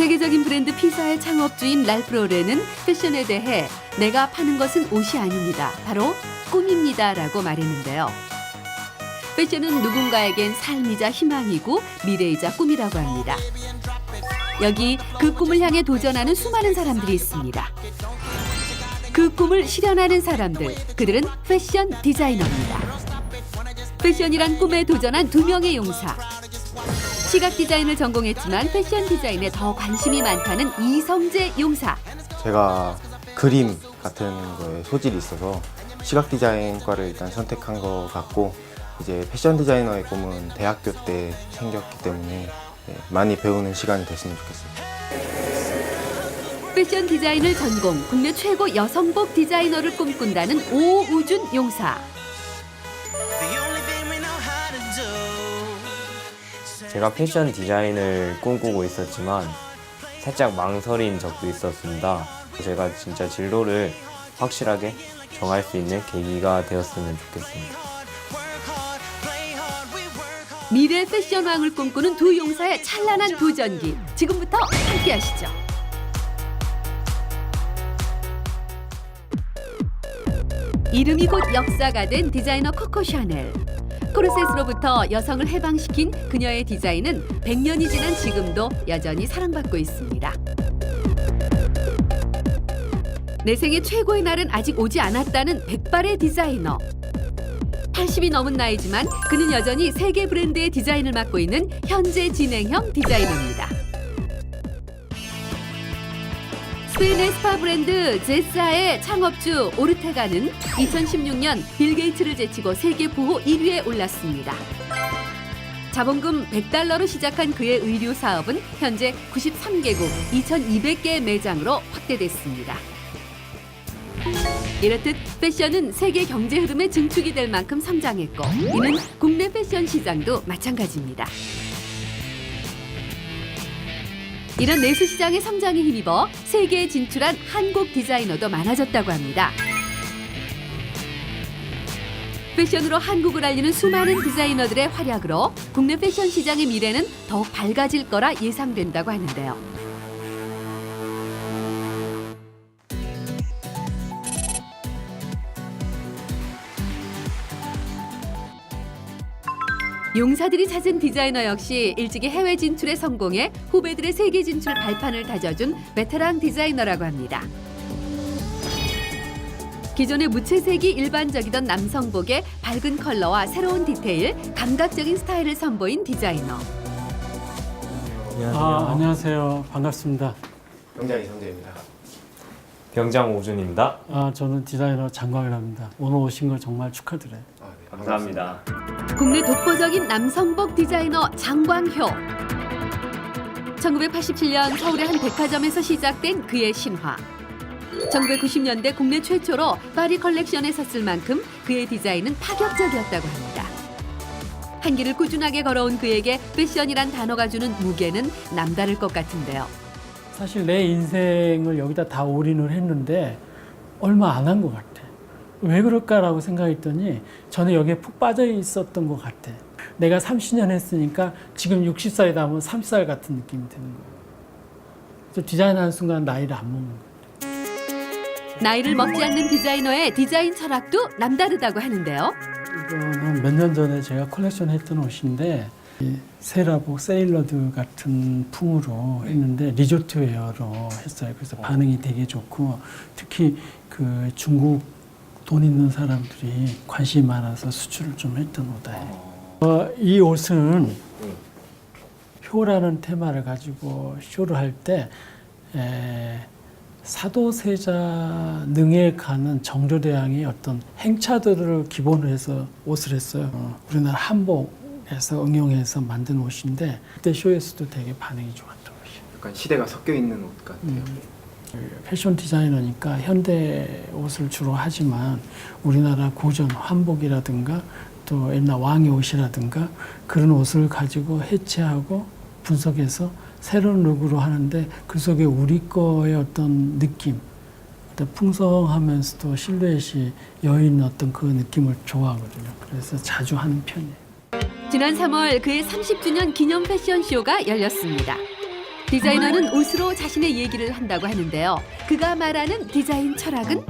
세계적인 브랜드 피사의 창업주인 랄프 로렌은 패션에 대해 내가 파는 것은 옷이 아닙니다. 바로 꿈입니다라고 말했는데요. 패션은 누군가에겐 삶이자 희망이고 미래이자 꿈이라고 합니다. 여기 그 꿈을 향해 도전하는 수많은 사람들이 있습니다. 그 꿈을 실현하는 사람들, 그들은 패션 디자이너입니다. 패션이란 꿈에 도전한 두 명의 용사. 시각 디자인을 전공했지만 패션 디자인에 더 관심이 많다는 이성재 용사. 제가 그림 같은 거에 소질이 있어서 시각 디자인과를 일단 선택한 것 같고, 이제 패션 디자이너의 꿈은 대학교 때 생겼기 때문에 많이 배우는 시간이 됐으면 좋겠습니다. 패션 디자인을 전공, 국내 최고 여성복 디자이너를 꿈꾼다는 오우준 용사. 제가 패션 디자인을 꿈꾸고 있었지만 살짝 망설인 적도 있었습니다. 제가 진짜 진로를 확실하게 정할 수 있는 계기가 되었으면 좋겠습니다. 미래 패션왕을 꿈꾸는 두 용사의 찬란한 도전기. 지금부터 함께하시죠. 이름이 곧 역사가 된 디자이너 코코 샤넬. 코르셋으로부터 여성을 해방시킨 그녀의 디자인은 100년이 지난 지금도 여전히 사랑받고 있습니다. 내 생애 최고의 날은 아직 오지 않았다는 백발의 디자이너. 80이 넘은 나이지만 그는 여전히 세계 브랜드의 디자인을 맡고 있는 현재 진행형 디자이너입니다. 스페인의 스파 브랜드 제사의 창업주 오르테가는 2016년 빌 게이츠를 제치고 세계 부호 1위에 올랐습니다. 자본금 $100로 시작한 그의 의류 사업은 현재 93개국 2,200개의 매장으로 확대됐습니다. 이렇듯 패션은 세계 경제 흐름의 증축이 될 만큼 성장했고, 이는 국내 패션 시장도 마찬가지입니다. 이런 내수 시장의 성장에 힘입어 세계에 진출한 한국 디자이너도 많아졌다고 합니다. 패션으로 한국을 알리는 수많은 디자이너들의 활약으로 국내 패션 시장의 미래는 더욱 밝아질 거라 예상된다고 하는데요. 용사들이 찾은 디자이너 역시 일찍이 해외 진출에 성공해 후배들의 세계 진출 발판을 다져준 베테랑 디자이너라고 합니다. 기존의 무채색이 일반적이던 남성복의 밝은 컬러와 새로운 디테일, 감각적인 스타일을 선보인 디자이너. 안녕하세요. 안녕하세요. 반갑습니다. 병장 이성재입니다. 병장 오준입니다. 저는 디자이너 장광이랍니다. 오늘 오신 걸 정말 축하드려요. 네, 감사합니다. 국내 독보적인 남성복 디자이너 장광효. 1987년 서울의 한 백화점에서 시작된 그의 신화. 1990년대 국내 최초로 파리 컬렉션에 섰을 만큼 그의 디자인은 파격적이었다고 합니다. 한 길을 꾸준하게 걸어온 그에게 패션이란 단어가 주는 무게는 남다를 것 같은데요. 사실 내 인생을 여기다 다 올인을 했는데 얼마 안 한 것 같아. 왜 그럴까라고 생각했더니 저는 여기에 푹 빠져 있었던 것 같아. 내가 30년 했으니까 지금 60살이다 하면 30살 같은 느낌이 드는 거예요. 그래서 디자인하는 순간 나이를 안 먹는 거예요. 나이를 먹지 않는 디자이너의 디자인 철학도 남다르다고 하는데요. 이거는 몇 년 전에 제가 컬렉션 했던 옷인데 이 세라복, 세일러드 같은 풍으로 했는데 리조트 웨어로 했어요. 그래서 반응이 되게 좋고, 특히 그 중국 돈 있는 사람들이 관심이 많아서 수출을 좀 했던 옷이에요. 이 옷은 효라는 테마를 가지고 쇼를 할 때 사도세자 능에 가는 정조대왕의 어떤 행차들을 기본으로 해서 옷을 했어요. 우리나라 한복에서 응용해서 만든 옷인데 그때 쇼에서도 되게 반응이 좋았던 옷이에요. 약간 시대가 섞여 있는 옷 같아요. 패션 디자이너니까 현대 옷을 주로 하지만 우리나라 고전 한복이라든가 또 옛날 왕의 옷이라든가 그런 옷을 가지고 해체하고 분석해서 새로운 룩으로 하는데 그 속에 우리 거의 어떤 느낌, 어떤 풍성하면서도 실루엣이 여있는 어떤 그 느낌을 좋아하거든요. 그래서 자주 하는 편이에요. 지난 3월 그의 30주년 기념 패션쇼가 열렸습니다. 디자이너는 옷으로 자신의 얘기를 한다고 하는데요. 그가 말하는 디자인 철학은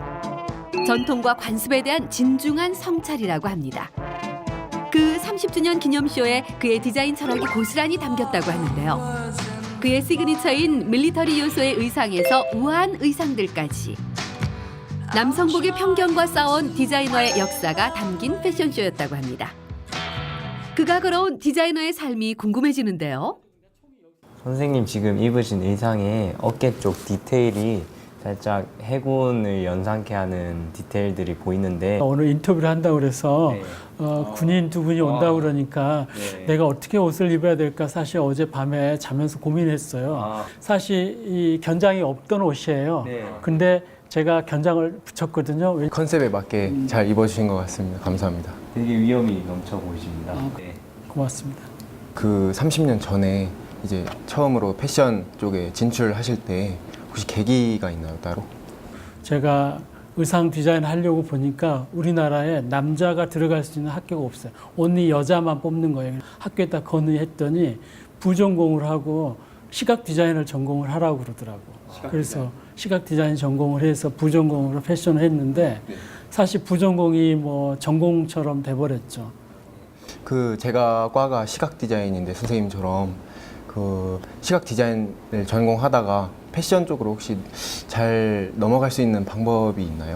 전통과 관습에 대한 진중한 성찰이라고 합니다. 그 30주년 기념쇼에 그의 디자인 철학이 고스란히 담겼다고 하는데요. 그의 시그니처인 밀리터리 요소의 의상에서 우아한 의상들까지 남성복의 편견과 싸운 디자이너의 역사가 담긴 패션쇼였다고 합니다. 그가 걸어온 디자이너의 삶이 궁금해지는데요. 선생님 지금 입으신 의상의 어깨 쪽 디테일이 살짝 해군을 연상케 하는 디테일들이 보이는데 오늘 인터뷰를 한다고 그래서 네. 군인 두 분이 온다고 그러니까 네. 내가 어떻게 옷을 입어야 될까 사실 어제 밤에 자면서 고민했어요. 아. 사실 이 견장이 없던 옷이에요. 네. 근데 제가 견장을 붙였거든요. 컨셉에 맞게 잘 입어주신 것 같습니다. 감사합니다. 되게 위험이 넘쳐 보이십니다. 아, 네. 고맙습니다. 그 30년 전에 이제 처음으로 패션 쪽에 진출하실 때 혹시 계기가 있나요, 따로? 제가 의상 디자인 하려고 보니까 우리나라에 남자가 들어갈 수 있는 학교가 없어요. 온리 여자만 뽑는 거예요. 학교에다 건의했더니 부전공을 하고 시각 디자인을 전공을 하라고 그러더라고. 그래서 시각 디자인 전공을 해서 부전공으로 패션을 했는데 사실 부전공이 뭐 전공처럼 돼버렸죠. 그 제가 과가 시각 디자인인데 선생님처럼 그 시각 디자인을 전공하다가 패션 쪽으로 혹시 잘 넘어갈 수 있는 방법이 있나요?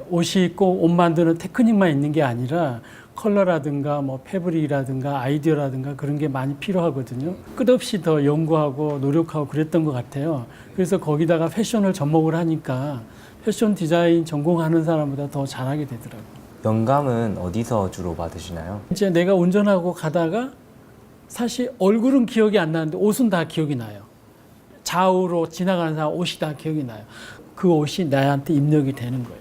옷이 꼭 옷 만드는 테크닉만 있는 게 아니라 컬러라든가 뭐 패브릭이라든가 아이디어라든가 그런 게 많이 필요하거든요. 끝없이 더 연구하고 노력하고 그랬던 것 같아요. 그래서 거기다가 패션을 접목을 하니까 패션 디자인 전공하는 사람보다 더 잘하게 되더라고요. 영감은 어디서 주로 받으시나요? 이제 내가 운전하고 가다가 사실 얼굴은 기억이 안 나는데 옷은 다 기억이 나요. 좌우로 지나가는 사람 옷이 다 기억이 나요. 그 옷이 나한테 입력이 되는 거예요.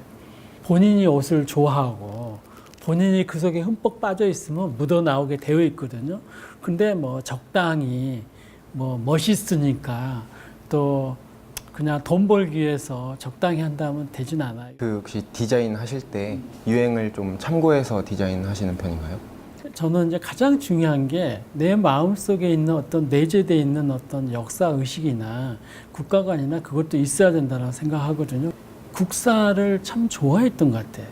본인이 옷을 좋아하고 본인이 그 속에 흠뻑 빠져 있으면 묻어 나오게 되어 있거든요. 근데 뭐 적당히 뭐 멋있으니까 또 그냥 돈 벌기 위해서 적당히 한다면 되진 않아요. 그 혹시 디자인 하실 때 유행을 좀 참고해서 디자인 하시는 편인가요? 저는 이제 가장 중요한 게 내 마음속에 있는 어떤 내재되어 있는 어떤 역사 의식이나 국가관이나 그것도 있어야 된다고 생각하거든요. 국사를 참 좋아했던 것 같아요.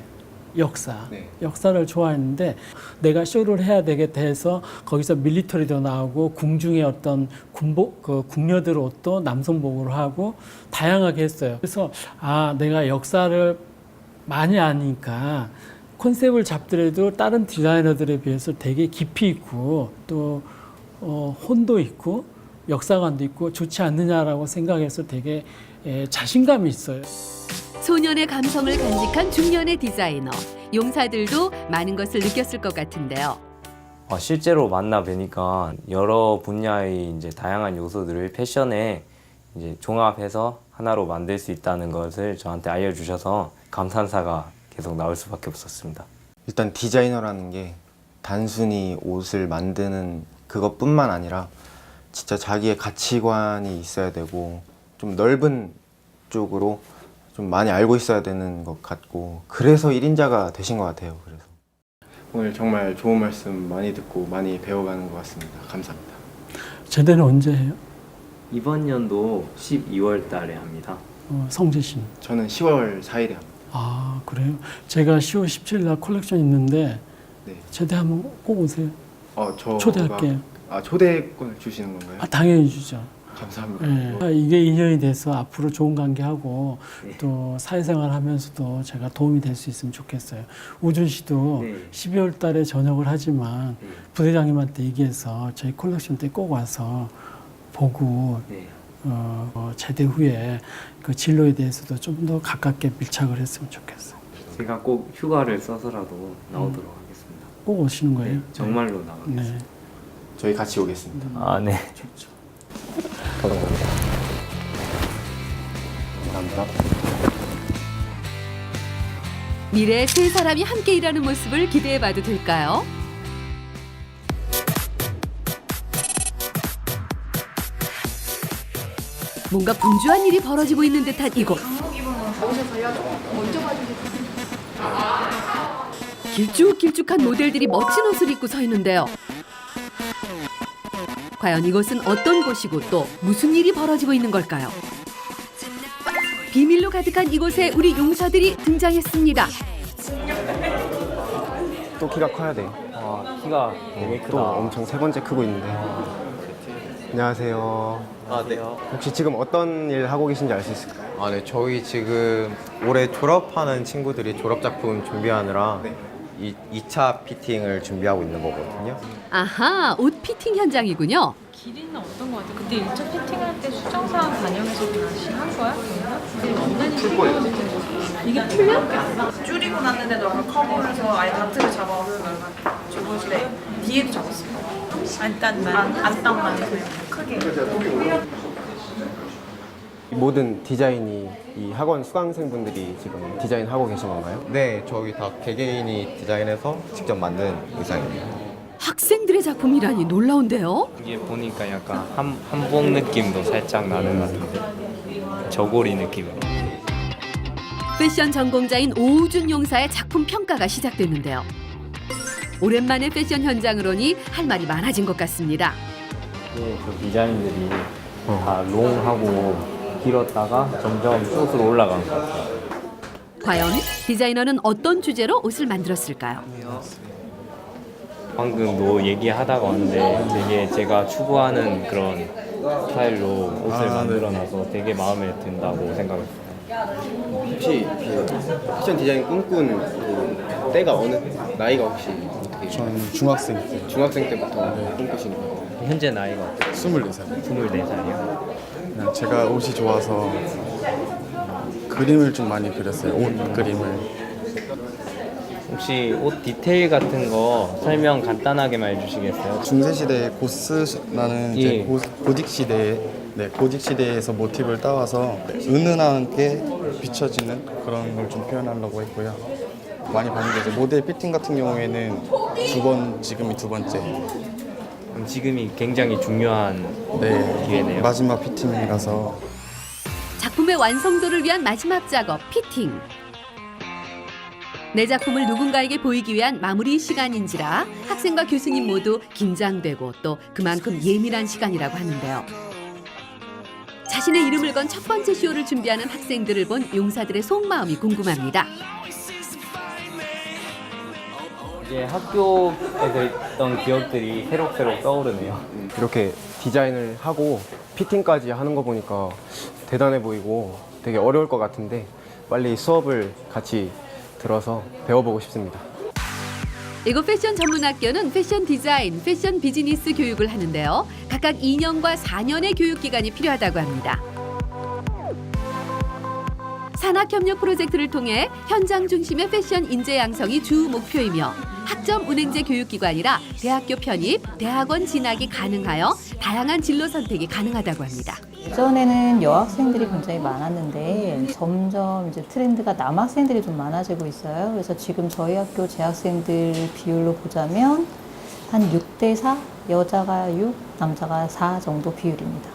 역사. 네. 역사를 좋아했는데 내가 쇼를 해야 되게 돼서 거기서 밀리터리도 나오고 궁중의 어떤 군복, 그 궁녀들 옷도 남성복으로 하고 다양하게 했어요. 그래서 아, 내가 역사를 많이 아니까 컨셉을 잡더라도 다른 디자이너들에 비해서 되게 깊이 있고 또 혼도 있고 역사관도 있고 좋지 않느냐라고 생각해서 되게 자신감이 있어요. 소년의 감성을 간직한 중년의 디자이너. 용사들도 많은 것을 느꼈을 것 같은데요. 실제로 만나 뵈니까 여러 분야의 이제 다양한 요소들을 패션에 이제 종합해서 하나로 만들 수 있다는 것을 저한테 알려주셔서 감탄사가 계속 나올 수밖에 없었습니다. 일단 디자이너라는 게 단순히 옷을 만드는 그것뿐만 아니라 진짜 자기의 가치관이 있어야 되고 좀 넓은 쪽으로 좀 많이 알고 있어야 되는 것 같고 그래서 1인자가 되신 것 같아요. 그래서 오늘 정말 좋은 말씀 많이 듣고 많이 배워가는 것 같습니다. 감사합니다. 제대는 언제 해요? 이번 연도 12월 달에 합니다. 성재 씨는? 저는 10월 4일에 합니다. 아, 그래요? 제가 10월 17일 날 컬렉션 있는데 네. 제대하면 꼭 오세요. 저가 초대할게요. 초대권을 주시는 건가요? 아, 당연히 주죠. 감사합니다. 이게 인연이 돼서 앞으로 좋은 관계하고 네. 또 사회생활 하면서도 제가 도움이 될 수 있으면 좋겠어요. 우준 씨도 네. 12월 달에 전역을 하지만 네. 부대장님한테 얘기해서 저희 콜렉션 때 꼭 와서 보고 네. 제대 후에 그 진로에 대해서도 좀 더 가깝게 밀착을 했으면 좋겠어요. 제가 꼭 휴가를 써서라도 나오도록 하겠습니다. 꼭 오시는 거예요? 네, 정말로 나가겠습니다. 네. 저희 같이 오겠습니다. 아, 네. 좋죠. 감사합니다. 감사합니다. 미래의 세 사람이 함께 일하는 모습을 기대해봐도 될까요? 뭔가 분주한 일이 벌어지고 있는 듯한 이곳. 길쭉길쭉한 모델들이 멋진 옷을 입고 서 있는데요. 과연 이곳은 어떤 곳이고 또 무슨 일이 벌어지고 있는 걸까요? 비밀로 가득한 이곳에 우리 용사들이 등장했습니다. 또 키가 커야 돼. 키가 되게 또 엄청 세 번째 크고 있는데. 안녕하세요. 네. 혹시 지금 어떤 일 하고 계신지 알 수 있을까요? 네. 저희 지금 올해 졸업하는 친구들이 졸업작품 준비하느라 2차 피팅을 준비하고 있는 거거든요. 아하, 옷 피팅 현장이군요. 길이는 어떤 것 같아? 그때 1차 피팅할 때 수정사항 반영해서 다시 한 거야? 원단이 풀 거예요. 이게 풀려? 줄이고 났는데도 아까 커버를 해서 아예 다트를 잡아서 접을 때 뒤에도 잡았어요. 안단만 그냥 크게. 모든 디자인이 이 학원 수강생분들이 지금 디자인하고 계신 건가요? 네, 저희 다 개개인이 디자인해서 직접 만든 의상입니다. 학생들의 작품이라니 놀라운데요. 이게 보니까 약간 한복 느낌도 살짝 나는 것 같은데 저고리 느낌으로. 패션 전공자인 오우준 용사의 작품 평가가 시작됐는데요. 오랜만에 패션 현장을 오니 할 말이 많아진 것 같습니다. 네, 그 디자인들이 다 롱하고 길었다가 점점 숏으로 올라간 것 같아요. 과연 디자이너는 어떤 주제로 옷을 만들었을까요? 방금도 얘기하다가 왔는데 되게 제가 추구하는 그런 스타일로 옷을 만들어놔서 되게 마음에 든다고 생각했어요. 혹시 패션 디자인 꿈꾼 그 때가 어느 나이가 혹시 어떻게? 저는 중학생 때 중학생 때부터 꿈꾸시는 거예요? 현재 나이가 어때요? 24살. 24살이요. 그냥 제가 옷이 좋아서 그림을 좀 많이 그렸어요. 옷 그림을. 혹시 옷 디테일 같은 거 설명 간단하게만 해주시겠어요? 중세 시대에 고스라는 이제 예. 고딕 시대에 고딕 시대에서 모티브를 따와서 은은하게 비춰지는 그런 걸 좀 표현하려고 했고요. 많이 봤는데 이제 모델 피팅 같은 경우에는 지금이 두 번째. 그럼 지금이 굉장히 중요한 기회네요. 마지막 피팅이라서. 작품의 완성도를 위한 마지막 작업, 피팅. 내 작품을 누군가에게 보이기 위한 마무리 시간인지라 학생과 교수님 모두 긴장되고 또 그만큼 예민한 시간이라고 하는데요. 자신의 이름을 건 첫 번째 쇼를 준비하는 학생들을 본 용사들의 속마음이 궁금합니다. 이제 학교에서 있던 기억들이 새록새록 떠오르네요. 이렇게 디자인을 하고 피팅까지 하는 거 보니까 대단해 보이고 되게 어려울 것 같은데 빨리 수업을 같이 들어서 배워보고 싶습니다. 이곳 패션 전문학교는 패션 디자인, 패션 비즈니스 교육을 하는데요. 각각 2년과 4년의 교육 기간이 필요하다고 합니다. 산학협력 프로젝트를 통해 현장 중심의 패션 인재 양성이 주 목표이며 학점 운행제 교육기관이라 대학교 편입, 대학원 진학이 가능하여 다양한 진로 선택이 가능하다고 합니다. 예전에는 여학생들이 굉장히 많았는데 점점 이제 트렌드가 남학생들이 좀 많아지고 있어요. 그래서 지금 저희 학교 재학생들 비율로 보자면 한 6대 4, 여자가 6, 남자가 4 정도 비율입니다.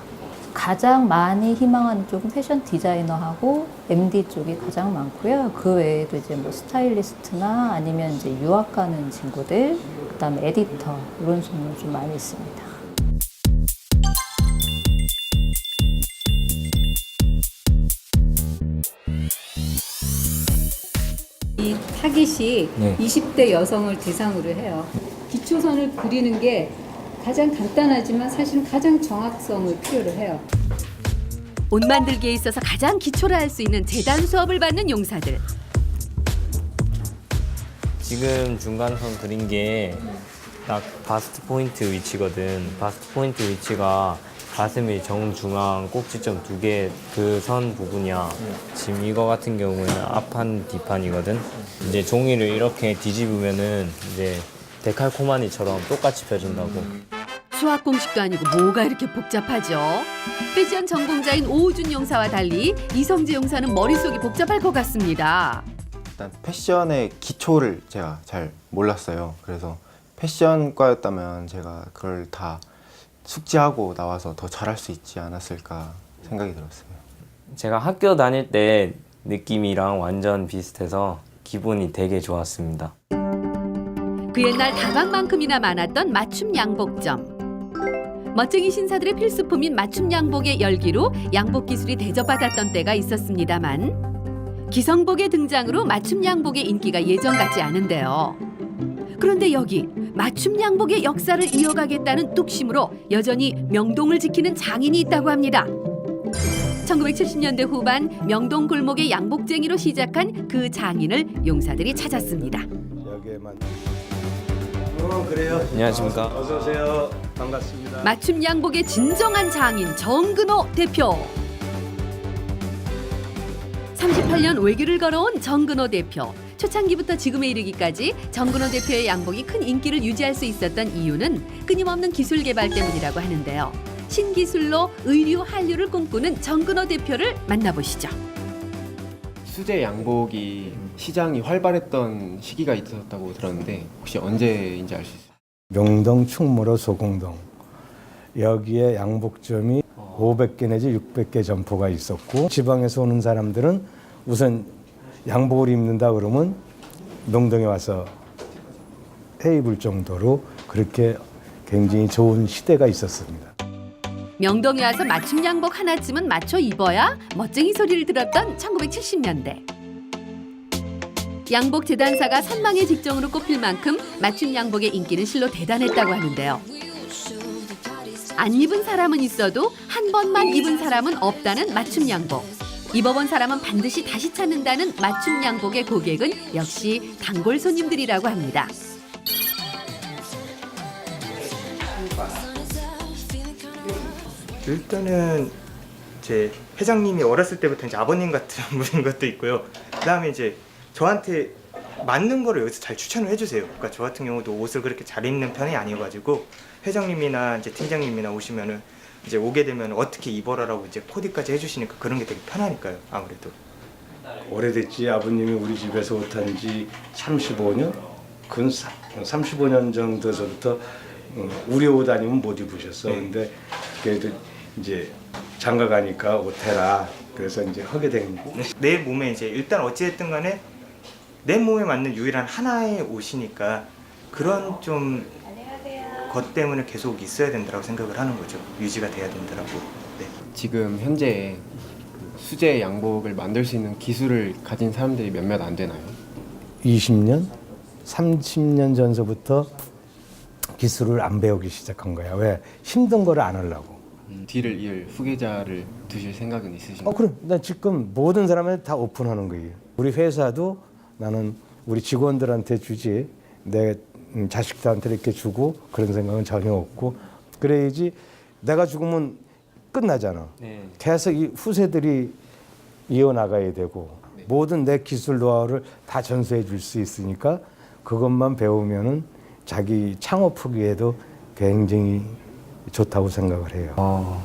가장 많이 희망하는 쪽은 패션 디자이너하고 MD 쪽이 가장 많고요. 그 외에도 이제 뭐 스타일리스트나 아니면 이제 유학 가는 친구들, 그다음에 에디터 이런 종류 좀 많이 있습니다. 이 타깃이 네. 20대 여성을 대상으로 해요. 기초선을 그리는 게 가장 간단하지만 사실은 가장 정확성을 필요로 해요. 옷 만들기에 있어서 가장 기초를 할 수 있는 재단 수업을 받는 용사들. 지금 중간선 그린 게 딱 바스트 포인트 위치거든. 바스트 포인트 위치가 가슴이 정중앙 꼭지점 2개 그 선 부분이야. 지금 이거 같은 경우에는 앞판 뒷판이거든. 이제 종이를 이렇게 뒤집으면은 이제 데칼코마니처럼 똑같이 펴진다고. 수학 공식도 아니고 뭐가 이렇게 복잡하죠? 패션 전공자인 오우준 용사와 달리 이성재 용사는 머릿속이 복잡할 것 같습니다. 일단 패션의 기초를 제가 잘 몰랐어요. 그래서 패션과였다면 제가 그걸 다 숙지하고 나와서 더 잘할 수 있지 않았을까 생각이 들었어요. 제가 학교 다닐 때 느낌이랑 완전 비슷해서 기분이 되게 좋았습니다. 그 옛날 다방만큼이나 많았던 맞춤 양복점. 멋쟁이 신사들의 필수품인 맞춤 양복의 열기로 양복 기술이 대접받았던 때가 있었습니다만 기성복의 등장으로 맞춤 양복의 인기가 예전 같지 않은데요. 그런데 여기 맞춤 양복의 역사를 이어가겠다는 뚝심으로 여전히 명동을 지키는 장인이 있다고 합니다. 1970년대 후반 명동 골목의 양복쟁이로 시작한 그 장인을 용사들이 찾았습니다. 그래요. 안녕하십니까. 어서 오세요. 반갑습니다. 맞춤 양복의 진정한 장인 정근호 대표. 38년 외길을 걸어온 정근호 대표. 초창기부터 지금에 이르기까지 정근호 대표의 양복이 큰 인기를 유지할 수 있었던 이유는 끊임없는 기술 개발 때문이라고 하는데요. 신기술로 의류, 한류를 꿈꾸는 정근호 대표를 만나보시죠. 수제 양복이 시장이 활발했던 시기가 있었다고 들었는데 혹시 언제인지 알 수 있어요? 명동, 충무로, 소공동 여기에 양복점이 500개 내지 600개 점포가 있었고 지방에서 오는 사람들은 우선 양복을 입는다 그러면 명동에 와서 해 입을 정도로 그렇게 굉장히 좋은 시대가 있었습니다. 명동에 와서 맞춤 양복 하나쯤은 맞춰 입어야 멋쟁이 소리를 들었던 1970년대. 양복 재단사가 선망의 직종으로 꼽힐 만큼 맞춤 양복의 인기는 실로 대단했다고 하는데요. 안 입은 사람은 있어도 한 번만 입은 사람은 없다는 맞춤 양복. 입어본 사람은 반드시 다시 찾는다는 맞춤 양복의 고객은 역시 단골 손님들이라고 합니다. 일단은 제 회장님이 어렸을 때부터 이제 아버님 같은 분인 것도 있고요. 그다음에 이제 저한테 맞는 거를 여기서 잘 추천을 해주세요. 그러니까 저 같은 경우도 옷을 그렇게 잘 입는 편이 아니어가지고 회장님이나 이제 팀장님이나 오시면은 이제 오게 되면 어떻게 입어라라고 이제 코디까지 해주시니까 그런 게 되게 편하니까요. 아무래도. 오래됐지. 아버님이 우리 집에서 옷한 지 35년? 근 35년 정도 전부터 우리 옷 아니면 못 입으셨어. 근데 그래도 이제 장가 가니까 옷 해라. 그래서 이제 하게 된 거. 내 몸에 이제 일단 어찌됐든 간에 내 몸에 맞는 유일한 하나의 옷이니까 그런 좀 것 때문에 계속 있어야 된다고 생각을 하는 거죠. 유지가 돼야 된다고. 네. 지금 현재 그 수제 양복을 만들 수 있는 기술을 가진 사람들이 몇몇 안 되나요? 20년, 30년 전서부터 기술을 안 배우기 시작한 거야. 왜? 힘든 거를 안 하려고. 뒤를 이을 후계자를 두실 생각은 있으신가요? 그래. 나 지금 모든 사람한테 다 오픈하는 거예요. 우리 회사도 나는 우리 직원들한테 주지 내 자식들한테 이렇게 주고 그런 생각은 전혀 없고 그래야지 내가 죽으면 끝나잖아. 네. 계속 이 후세들이 이어나가야 되고 모든 내 기술 노하우를 다 전수해 줄 수 있으니까 그것만 배우면은 자기 창업하기에도 굉장히 좋다고 생각을 해요.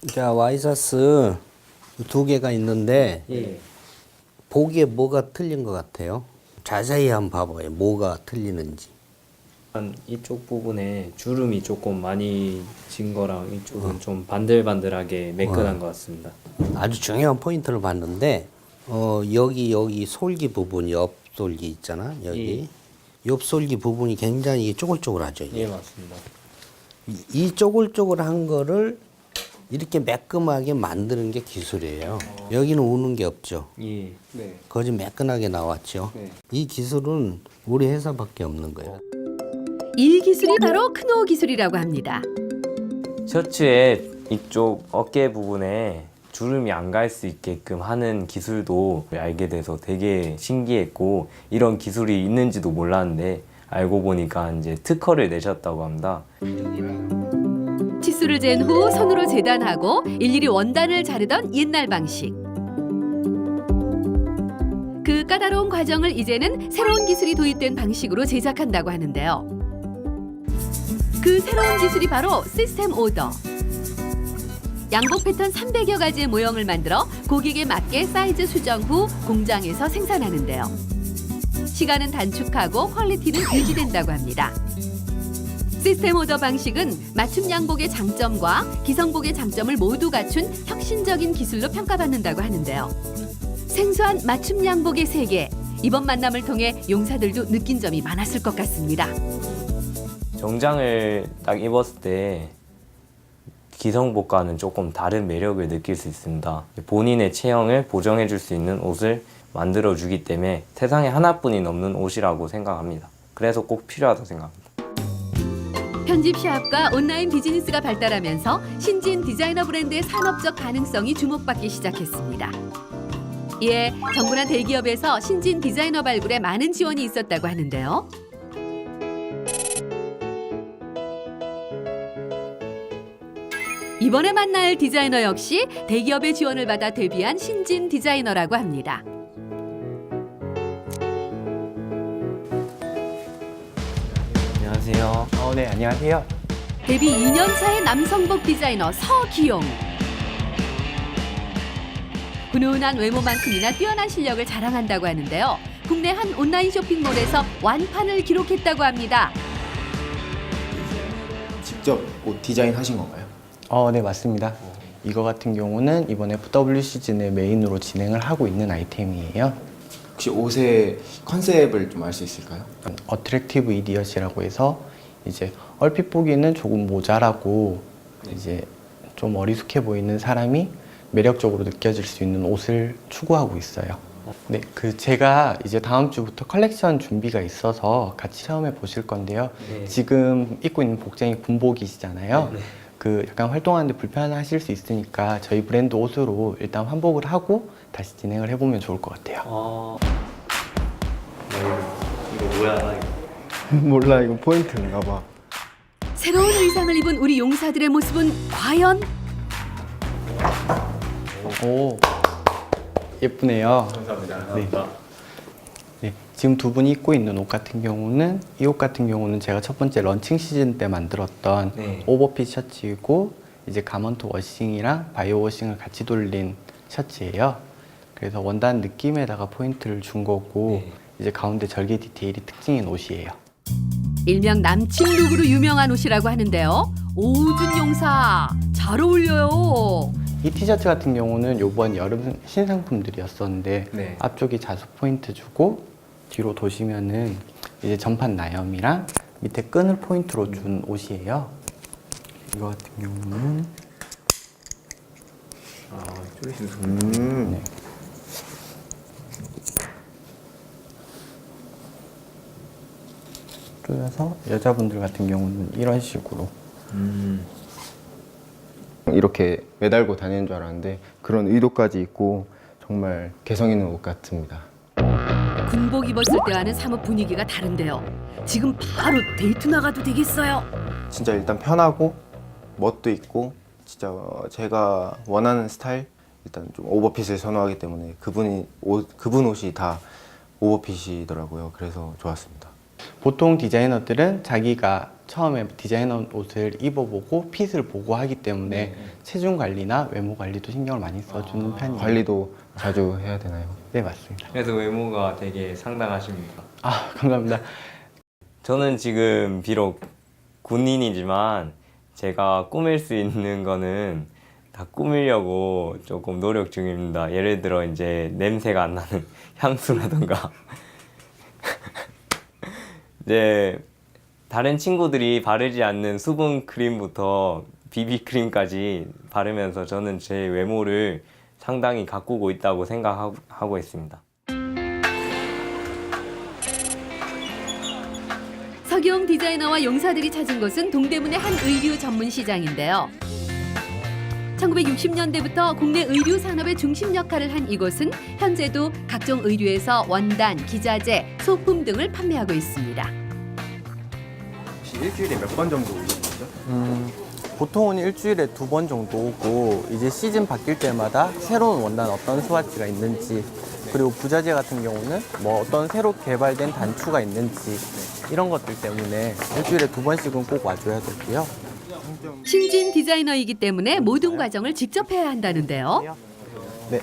자, 와이셔츠 2개가 있는데 보기에 뭐가 틀린 것 같아요? 자세히 한번 봐봐요. 뭐가 틀리는지. 이쪽 부분에 주름이 조금 많이 진 거랑 이쪽은 좀 반들반들하게 매끈한 것 같습니다. 아주 중요한 포인트를 봤는데 여기 솔기 부분, 옆 솔기 있잖아. 여기 옆 솔기 부분이 굉장히 쪼글쪼글하죠. 이게. 예, 맞습니다. 이 쪼글쪼글한 거를 이렇게 매끈하게 만드는 게 기술이에요. 여기는 우는 게 없죠. 예. 네. 거기 매끈하게 나왔죠. 네. 이 기술은 우리 회사밖에 없는 거예요. 이 기술이 바로 크노 기술이라고 합니다. 셔츠의 이쪽 어깨 부분에 주름이 안 갈 수 있게끔 하는 기술도 알게 돼서 되게 신기했고 이런 기술이 있는지도 몰랐는데 알고 보니까 이제 특허를 내셨다고 합니다. 치수를 잰 후 손으로 재단하고 일일이 원단을 자르던 옛날 방식. 그 까다로운 과정을 이제는 새로운 기술이 도입된 방식으로 제작한다고 하는데요. 그 새로운 기술이 바로 시스템 오더. 양복 패턴 300여 가지의 모형을 만들어 고객에 맞게 사이즈 수정 후 공장에서 생산하는데요. 시간은 단축하고 퀄리티는 유지된다고 합니다. 시스템 오더 방식은 맞춤 양복의 장점과 기성복의 장점을 모두 갖춘 혁신적인 기술로 평가받는다고 하는데요. 생소한 맞춤 양복의 세계, 이번 만남을 통해 용사들도 느낀 점이 많았을 것 같습니다. 정장을 딱 입었을 때 기성복과는 조금 다른 매력을 느낄 수 있습니다. 본인의 체형을 보정해 줄 수 있는 옷을 만들어 주기 때문에 세상에 하나뿐인 없는 옷이라고 생각합니다. 그래서 꼭 필요하다고 생각합니다. 편집 샵과 온라인 비즈니스가 발달하면서 신진 디자이너 브랜드의 산업적 가능성이 주목받기 시작했습니다. 이에 정부나 대기업에서 신진 디자이너 발굴에 많은 지원이 있었다고 하는데요. 이번에 만날 디자이너 역시 대기업의 지원을 받아 데뷔한 신진 디자이너라고 합니다. 안녕하세요. 네, 안녕하세요. 데뷔 2년 차의 남성복 디자이너 서기용. 훈훈한 외모만큼이나 뛰어난 실력을 자랑한다고 하는데요. 국내 한 온라인 쇼핑몰에서 완판을 기록했다고 합니다. 직접 옷 디자인 하신 건가요? 네, 맞습니다. 이거 같은 경우는 이번에 FW 시즌을 메인으로 진행을 하고 있는 아이템이에요. 혹시 옷의 컨셉을 좀 알 수 있을까요? 어트랙티브 이디엇이라고 해서 이제 얼핏 보기에는 조금 모자라고 이제 좀 어리숙해 보이는 사람이 매력적으로 느껴질 수 있는 옷을 추구하고 있어요. 네, 제가 이제 다음 주부터 컬렉션 준비가 있어서 같이 체험해 보실 건데요. 네. 지금 입고 있는 복장이 군복이시잖아요. 네. 약간 활동하는데 불편하실 수 있으니까 저희 브랜드 옷으로 일단 환복을 하고 다시 진행을 해보면 좋을 것 같아요. 이거 뭐야? 몰라, 이거 포인트인가 봐. 새로운 의상을 입은 우리 용사들의 모습은 과연? 오, 예쁘네요. 감사합니다. 네, 지금 두 분이 입고 있는 옷 같은 경우는 이 옷 같은 경우는 제가 첫 번째 런칭 시즌 때 만들었던 네. 오버핏 셔츠이고 이제 가먼트 워싱이랑 바이오 워싱을 같이 돌린 셔츠예요. 그래서 원단 느낌에다가 포인트를 준 거고 네. 이제 가운데 절개 디테일이 특징인 옷이에요. 일명 남친 룩으로 유명한 옷이라고 하는데요. 오준 용사 잘 어울려요. 이 티셔츠 같은 경우는 이번 여름 신상품들이었었는데 네. 앞쪽에 자수 포인트 주고 뒤로 도시면은 이제 전판 나염이랑 밑에 끈을 포인트로 준 옷이에요. 이거 같은 경우는 네. 그래서 여자분들 같은 경우는 이런 식으로 이렇게 매달고 다니는 줄 알았는데 그런 의도까지 있고 정말 개성 있는 옷 같습니다. 군복 입었을 때와는 사뭇 분위기가 다른데요. 지금 바로 데이트 나가도 되겠어요. 진짜 일단 편하고 멋도 있고 진짜 제가 원하는 스타일 일단 좀 오버핏을 선호하기 때문에 그분 옷이 다 오버핏이더라고요. 그래서 좋았습니다. 보통 디자이너들은 자기가 처음에 디자이너 옷을 입어보고 핏을 보고 하기 때문에 체중 관리나 외모 관리도 신경을 많이 써주는 편이에요. 관리도 자주 해야 되나요? 네, 맞습니다. 그래서 외모가 되게 상당하십니다. 아, 감사합니다. 저는 지금 비록 군인이지만 제가 꾸밀 수 있는 거는 다 꾸미려고 조금 노력 중입니다. 예를 들어 이제 냄새가 안 나는 향수라던가 이제 다른 친구들이 바르지 않는 수분 크림부터 비비 크림까지 바르면서 저는 제 외모를 상당히 가꾸고 있다고 생각하고 있습니다. 서기용 디자이너와 용사들이 찾은 곳은 동대문의 한 의류 전문 시장인데요. 1960년대부터 국내 의류 산업의 중심 역할을 한 이곳은 현재도 각종 의류에서 원단, 기자재, 소품 등을 판매하고 있습니다. 혹시 일주일에 몇 번 정도 오시는 거죠? 보통은 일주일에 2번 정도 오고 이제 시즌 바뀔 때마다 새로운 원단 어떤 스와치가 있는지 그리고 부자재 같은 경우는 뭐 어떤 새로 개발된 단추가 있는지 이런 것들 때문에 일주일에 2번씩은 꼭 와줘야 되고요. 신진 디자이너이기 때문에 모든 과정을 직접 해야 한다는데요. 네.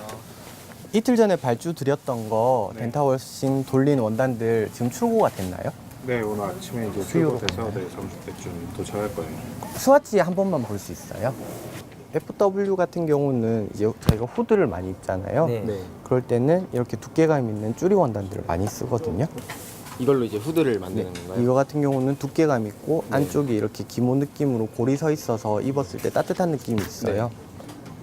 이틀 전에 발주 드렸던 거 덴타워싱 돌린 원단들 지금 출고가 됐나요? 네, 오늘 아침에 이제 출고돼서 네, 점심 때쯤 도착할 거예요. 스와치 한 번만 볼 수 있어요? FW 같은 경우는 이제 저희가 후드를 많이 입잖아요. 네. 그럴 때는 이렇게 두께감 있는 쭈리 원단들을 많이 쓰거든요. 이걸로 이제 후드를 만드는 건가요? 이거 같은 경우는 두께감 있고 안쪽이 이렇게 기모 느낌으로 골이 서 있어서 입었을 때 따뜻한 느낌이 있어요.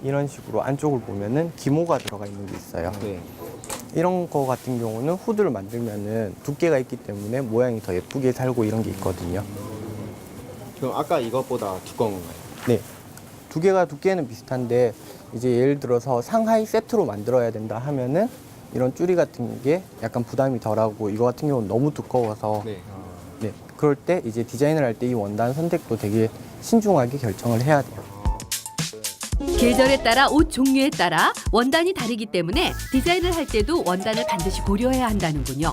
이런 식으로 안쪽을 보면은 기모가 들어가 있는 게 있어요. 이런 거 같은 경우는 후드를 만들면은 두께가 있기 때문에 모양이 더 예쁘게 살고 이런 게 있거든요. 그럼 아까 이것보다 두꺼운 건가요? 네. 두 개가 두께는 비슷한데 이제 예를 들어서 상하이 세트로 만들어야 된다 하면은 이런 쭈리 같은 게 약간 부담이 덜하고 이거 같은 경우는 너무 두꺼워서 네. 그럴 때 이제 디자인을 할 때 이 원단 선택도 되게 신중하게 결정을 해야 돼요. 계절에 따라 옷 종류에 따라 원단이 다르기 때문에 디자인을 할 때도 원단을 반드시 고려해야 한다는군요.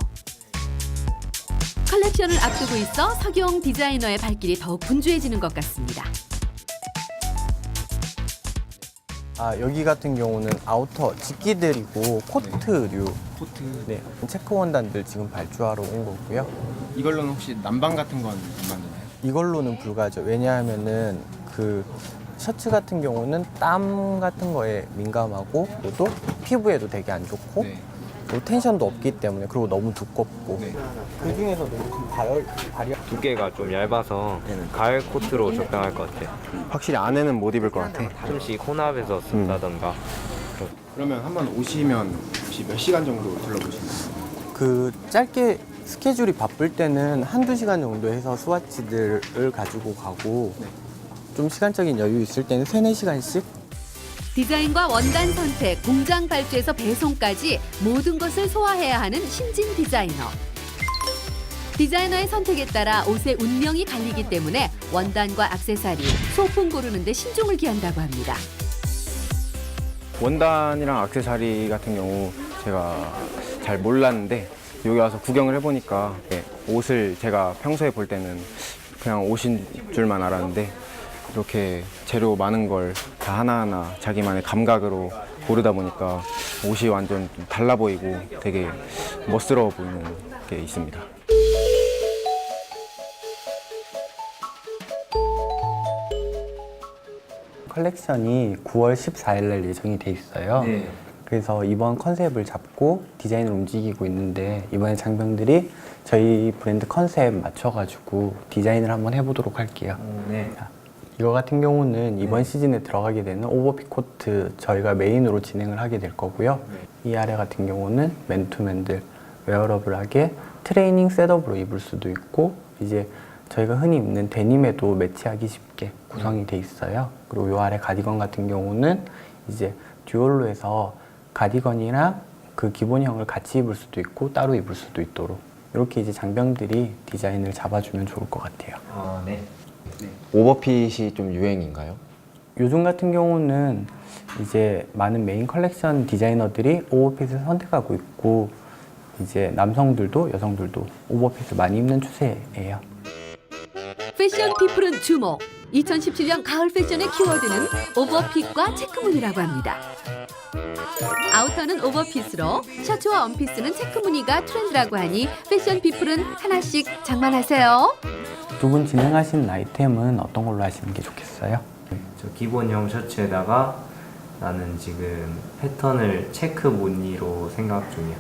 컬렉션을 앞두고 있어 서경 디자이너의 발길이 더욱 분주해지는 것 같습니다. 여기 같은 경우는 아우터 직기들이고 코트류. 코트. 네. 체크 원단들 지금 발주하러 온 거고요. 이걸로는 혹시 난방 같은 건 안 만드나요? 이걸로는 불가죠. 왜냐하면은 그 셔츠 같은 경우는 땀 같은 거에 민감하고 또 피부에도 되게 안 좋고 또 텐션도 없기 때문에 그리고 너무 두껍고 그 중에서도 좀 발열 두께가 좀 얇아서 가을 코트로 적당할 것 같아요. 확실히 안에는 못 입을 것 같아. 가끔씩 혼합해서 쓴다던가. 그러면 한번 오시면 혹시 몇 시간 정도 둘러보시나요? 그 짧게 스케줄이 바쁠 때는 한두 시간 정도 해서 스와치들을 가지고 가고 좀 시간적인 여유 있을 때는 3-4시간씩 디자인과 원단 선택, 공장 발주에서 배송까지 모든 것을 소화해야 하는 신진 디자이너. 디자이너의 선택에 따라 옷의 운명이 갈리기 때문에 원단과 액세서리, 소품 고르는데 신중을 기한다고 합니다. 원단이랑 액세서리 같은 경우 제가 잘 몰랐는데 여기 와서 구경을 해보니까 옷을 제가 평소에 볼 때는 그냥 옷인 줄만 알았는데 이렇게 재료 많은 걸 다 하나하나 자기만의 감각으로 고르다 보니까 옷이 완전 좀 달라 보이고 되게 멋스러워 보이는 게 있습니다. 컬렉션이 9월 14일 날 예정이 돼 있어요. 그래서 이번 컨셉을 잡고 디자인을 움직이고 있는데 이번에 장병들이 저희 브랜드 컨셉 맞춰가지고 디자인을 한번 해보도록 할게요. 이거 같은 경우는 이번 시즌에 들어가게 되는 오버핏 코트 저희가 메인으로 진행을 하게 될 거고요. 이 아래 같은 경우는 맨투맨들 웨어러블하게 트레이닝 셋업으로 입을 수도 있고 이제 저희가 흔히 입는 데님에도 매치하기 쉽게 구성이 돼 있어요. 그리고 이 아래 가디건 같은 경우는 이제 듀얼로 해서 가디건이랑 그 기본형을 같이 입을 수도 있고 따로 입을 수도 있도록 이렇게 이제 장병들이 디자인을 잡아주면 좋을 것 같아요. 오버핏이 좀 유행인가요? 요즘 같은 경우는 이제 많은 메인 컬렉션 디자이너들이 오버핏을 선택하고 있고 이제 남성들도 여성들도 오버핏을 많이 입는 추세예요. 패션 피플은 주목. 2017년 가을 패션의 키워드는 오버핏과 체크무늬라고 합니다. 아우터는 오버핏으로 셔츠와 원피스는 체크무늬가 트렌드라고 하니 패션 피플은 하나씩 장만하세요. 두 분 진행하시는 아이템은 어떤 걸로 하시는 게 좋겠어요? 저 기본형 셔츠에다가 나는 지금 패턴을 체크 무늬로 생각 중이야.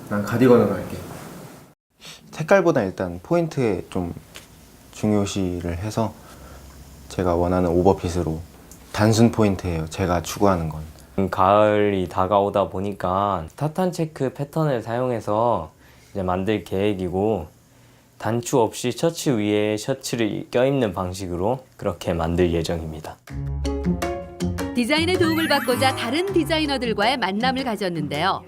난 가디건으로 할게. 색깔보다 일단 포인트에 좀 중요시를 해서 제가 원하는 오버핏으로 단순 포인트예요. 제가 추구하는 건. 가을이 다가오다 보니까 타탄 체크 패턴을 사용해서 이제 만들 계획이고 단추 없이 셔츠 위에 셔츠를 껴입는 방식으로 그렇게 만들 예정입니다. 디자인의 도움을 받고자 다른 디자이너들과의 만남을 가졌는데요.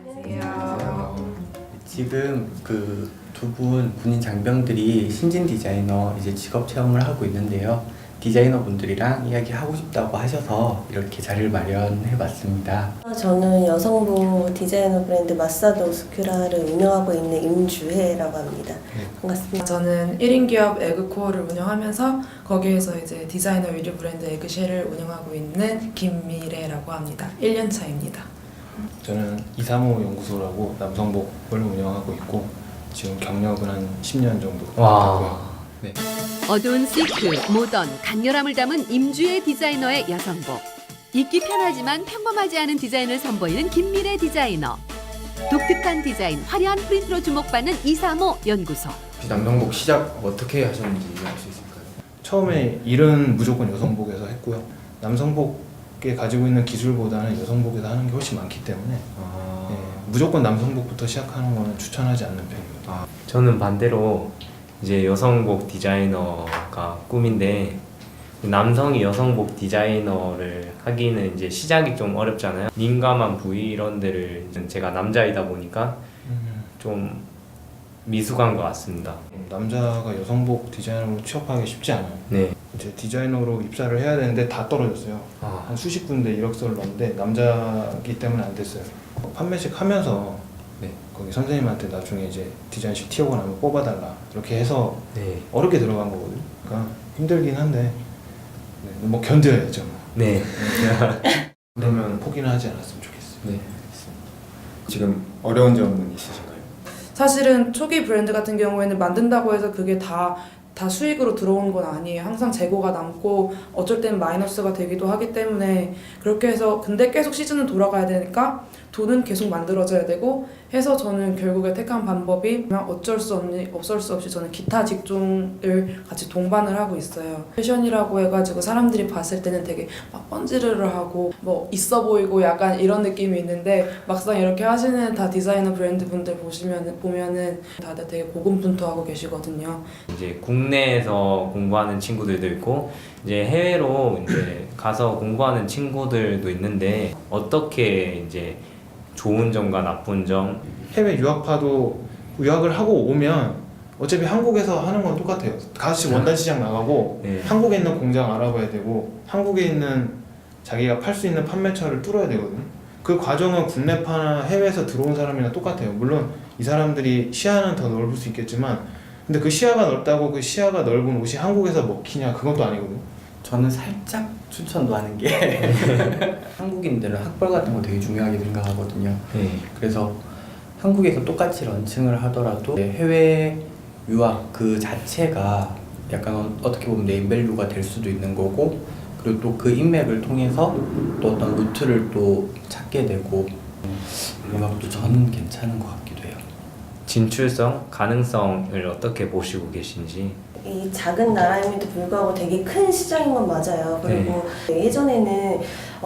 지금 그 두 분 군인 장병들이 신진 디자이너 이제 직업 체험을 하고 있는데요. 디자이너 분들이랑 이야기하고 싶다고 하셔서 이렇게 자리를 마련해봤습니다. 저는 여성복 디자이너 브랜드 마사도 스큐라를 운영하고 있는 임주혜라고 합니다. 반갑습니다. 저는 1인 기업 에그코어를 운영하면서 거기에서 이제 디자이너 의류 브랜드 에그쉘을 운영하고 있는 김미래라고 합니다. 1년 차입니다. 저는 235 연구소라고 남성복을 운영하고 있고 지금 경력은 한 10년 정도 됐고요. 네. 어두운 시크, 모던, 강렬함을 담은 임주의 디자이너의 여성복. 입기 편하지만 평범하지 않은 디자인을 선보이는 김미래 디자이너. 독특한 디자인, 화려한 프린트로 주목받는 이사모 연구소. 혹시 남성복 시작 어떻게 하셨는지 알 수 있을까요? 처음에 일은 무조건 여성복에서 했고요. 남성복에 가지고 있는 기술보다는 여성복에서 하는 게 훨씬 많기 때문에 예, 무조건 남성복부터 시작하는 거는 추천하지 않는 편입니다. 저는 반대로 이제 여성복 디자이너가 꿈인데 남성이 여성복 디자이너를 하기는 이제 시작이 좀 어렵잖아요. 민감한 부위 이런 데를 제가 남자이다 보니까 좀 미숙한 것 같습니다. 남자가 여성복 디자이너로 취업하기 쉽지 않아요. 네. 이제 디자이너로 입사를 해야 되는데 다 떨어졌어요. 한 수십 군데 이력서를 넣었는데 남자기 때문에 안 됐어요. 판매식 하면서 거기 선생님한테 나중에 이제 디자인식 튀어고 나면 뽑아달라 이렇게 해서 어렵게 들어간 거거든요. 그러니까 힘들긴 한데 뭐 견뎌야죠. 네. 그러면 포기는 하지 않았으면 좋겠어요. 네. 지금 어려운 점은 있으신가요? 사실은 초기 브랜드 같은 경우에는 만든다고 해서 그게 다 수익으로 들어오는 건 아니에요. 항상 재고가 남고 어쩔 땐 마이너스가 되기도 하기 때문에 그렇게 해서 근데 계속 시즌은 돌아가야 되니까 돈은 계속 만들어져야 되고 해서 저는 결국에 택한 방법이 그냥 어쩔 수 없이 저는 기타 직종을 같이 동반을 하고 있어요. 패션이라고 해가지고 사람들이 봤을 때는 되게 막 번지르르 하고 뭐 있어 보이고 약간 이런 느낌이 있는데 막상 이렇게 하시는 다 디자이너 브랜드 분들 보면은 다들 되게 고군분투하고 계시거든요. 이제 국내에서 공부하는 친구들도 있고 이제 해외로 이제 가서 공부하는 친구들도 있는데 어떻게 이제 좋은 점과 나쁜 점 해외 유학파도 유학을 하고 오면 어차피 한국에서 하는 건 똑같아요. 같이 원단 시장 나가고 한국에 있는 공장 알아봐야 되고 한국에 있는 자기가 팔 수 있는 판매처를 뚫어야 되거든요. 그 과정은 국내파나 해외에서 들어온 사람이랑 똑같아요. 물론 이 사람들이 시야는 더 넓을 수 있겠지만 근데 그 시야가 넓다고 그 시야가 넓은 옷이 한국에서 먹히냐 그것도 아니거든요. 저는 살짝 추천도 하는 게 한국인들은 학벌 같은 거 되게 중요하게 생각하거든요. 그래서 한국에서 똑같이 런칭을 하더라도 해외 유학 그 자체가 약간 어떻게 보면 네임밸류가 될 수도 있는 거고 그리고 또 그 인맥을 통해서 또 어떤 루트를 또 찾게 되고 유학도 저는 괜찮은 것 같기도 해요. 진출성, 가능성을 어떻게 보시고 계신지. 이 작은 나라임에도 불구하고 되게 큰 시장인 건 맞아요. 그리고 예전에는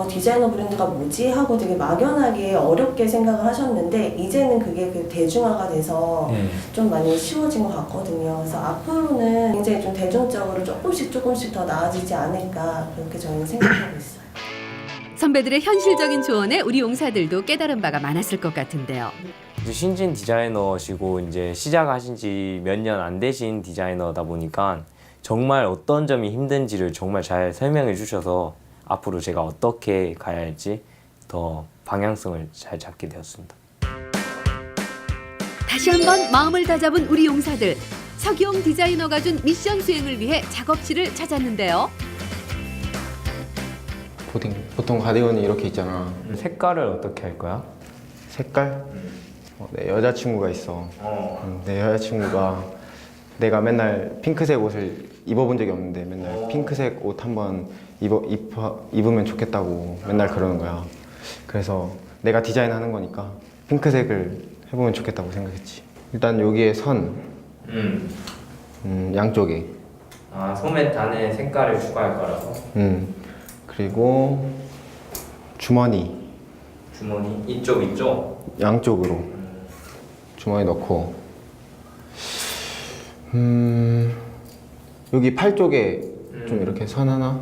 디자이너 브랜드가 뭐지? 하고 되게 막연하게 어렵게 생각을 하셨는데 이제는 그게 그 대중화가 돼서 좀 많이 쉬워진 것 같거든요. 그래서 앞으로는 굉장히 좀 대중적으로 조금씩 더 나아지지 않을까 그렇게 저희는 생각하고 있어요. 선배들의 현실적인 조언에 우리 용사들도 깨달은 바가 많았을 것 같은데요. 이제 신진 디자이너시고 이제 시작하신 지 몇 년 안 되신 디자이너다 보니까 정말 어떤 점이 힘든지를 정말 잘 설명해 주셔서 앞으로 제가 어떻게 가야 할지 더 방향성을 잘 잡게 되었습니다. 다시 한번 마음을 다잡은 우리 용사들. 서기용 디자이너가 준 미션 수행을 위해 작업실을 찾았는데요. 보통 가디건이 이렇게 있잖아. 색깔을 어떻게 할 거야? 색깔? 내 여자친구가 있어. 내 여자친구가 내가 맨날 핑크색 옷을 입어본 적이 없는데 맨날 핑크색 옷 한번 입으면 좋겠다고 맨날 그러는 거야. 그래서 내가 디자인하는 거니까 핑크색을 해보면 좋겠다고 생각했지. 일단 여기에 선, 양쪽에. 소매단에 색깔을 추가할 거라고? 그리고 주머니. 주머니? 이쪽? 양쪽으로 주머니 넣고 여기 팔 쪽에 좀 이렇게 선 하나.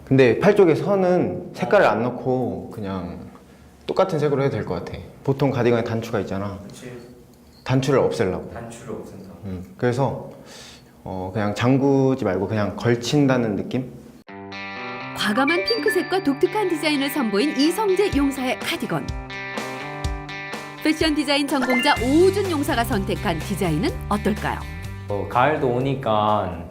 근데 팔 쪽에 선은 색깔을 안 넣고 그냥 똑같은 색으로 해도 될 것 같아. 보통 가디건에 단추가 있잖아. 단추를 없애려고. 단추를 없앤다. 그래서 그냥 잠그지 말고 그냥 걸친다는 느낌? 과감한 핑크색과 독특한 디자인을 선보인 이성재 용사의 카디건. 패션 디자인 전공자 오우준 용사가 선택한 디자인은 어떨까요? 가을도 오니까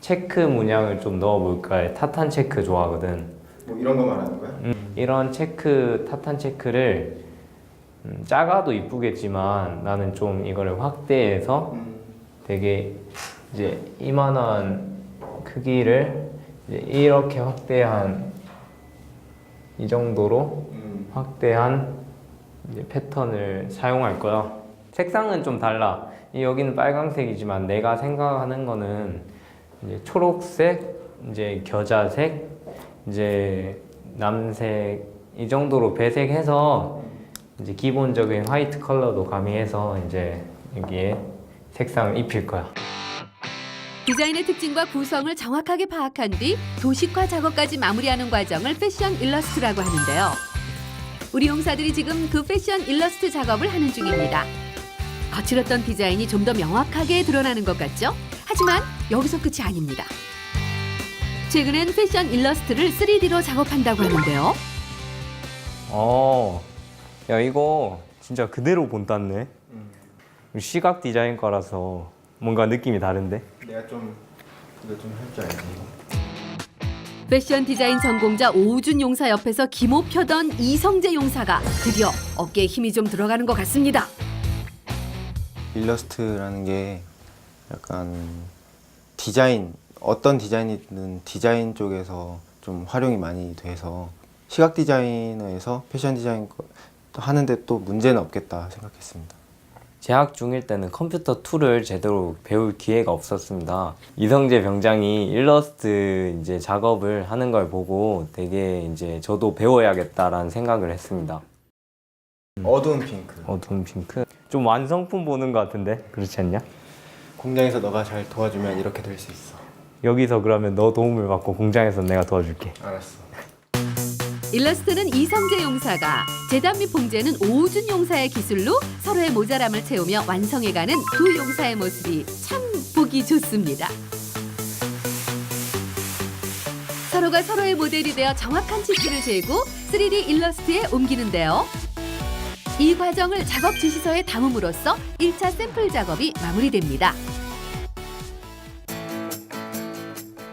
체크 문양을 좀 넣어볼까. 타탄 체크 좋아하거든. 뭐 이런 거 말하는 거야? 이런 체크, 타탄 체크를 작아도 이쁘겠지만 나는 좀 이거를 확대해서 되게 이제 이만한 크기를 이제 이렇게 확대한 이 정도로 확대한 이제 패턴을 사용할 거야. 색상은 좀 달라. 여기는 빨강색이지만 내가 생각하는 거는 이제 초록색, 이제 겨자색, 이제 남색 이 정도로 배색해서 이제 기본적인 화이트 컬러도 가미해서 이제 여기에 색상을 입힐 거야. 디자인의 특징과 구성을 정확하게 파악한 뒤 도식화 작업까지 마무리하는 과정을 패션 일러스트라고 하는데요. 우리 용사들이 지금 그 패션 일러스트 작업을 하는 중입니다. 거칠었던 디자인이 좀 더 명확하게 드러나는 것 같죠? 하지만 여기서 끝이 아닙니다. 최근엔 패션 일러스트를 3D로 작업한다고 하는데요. 야 이거 진짜 그대로 본땄네. 시각 디자인과라서 뭔가 느낌이 다른데? 내가 좀 이거 좀 할 줄 알지. 패션 디자인 전공자 오우준 용사 옆에서 기모 펴던 이성재 용사가 드디어 어깨에 힘이 좀 들어가는 것 같습니다. 일러스트라는 게 약간 디자인, 어떤 디자인이든 디자인 쪽에서 좀 활용이 많이 돼서 시각 디자이너에서 패션 디자인 하는데 또 문제는 없겠다 생각했습니다. 재학 중일 때는 컴퓨터 툴을 제대로 배울 기회가 없었습니다. 이성재 병장이 일러스트 이제 작업을 하는 걸 보고 되게 이제 저도 배워야겠다라는 생각을 했습니다. 어두운 핑크. 어두운 핑크? 좀 완성품 보는 것 같은데? 그렇지 않냐? 공장에서 너가 잘 도와주면 이렇게 될 수 있어. 여기서 그러면 너 도움을 받고 공장에서 내가 도와줄게. 알았어. 일러스트는 이성재 용사가, 재단 및 봉제는 오우준 용사의 기술로 서로의 모자람을 채우며 완성해가는 두 용사의 모습이 참 보기 좋습니다. 서로가 서로의 모델이 되어 정확한 치수를 재고 3D 일러스트에 옮기는데요. 이 과정을 작업 지시서에 담음으로써 1차 샘플 작업이 마무리됩니다.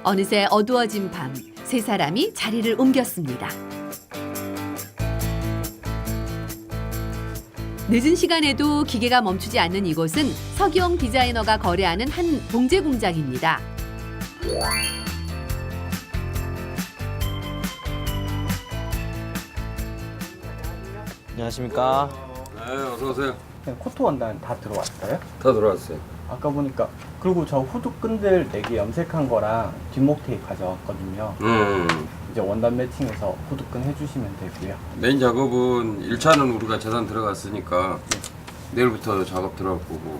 어느새 어두워진 밤, 세 사람이 자리를 옮겼습니다. 늦은 시간에도 기계가 멈추지 않는 이곳은 서기용 디자이너가 거래하는 한 봉제 공장입니다. 안녕하십니까? 네, 어서 오세요. 코트 원단 다 들어왔어요? 다 들어왔어요. 아까 보니까 그리고 저 후드끈들 4개 염색한 거랑 뒷목 테이프 가져왔거든요. 이제 원단 매칭해서 후드끈 해주시면 되고요. 메인 작업은 1차는 우리가 재단 들어갔으니까 내일부터 작업 들어갈 거고.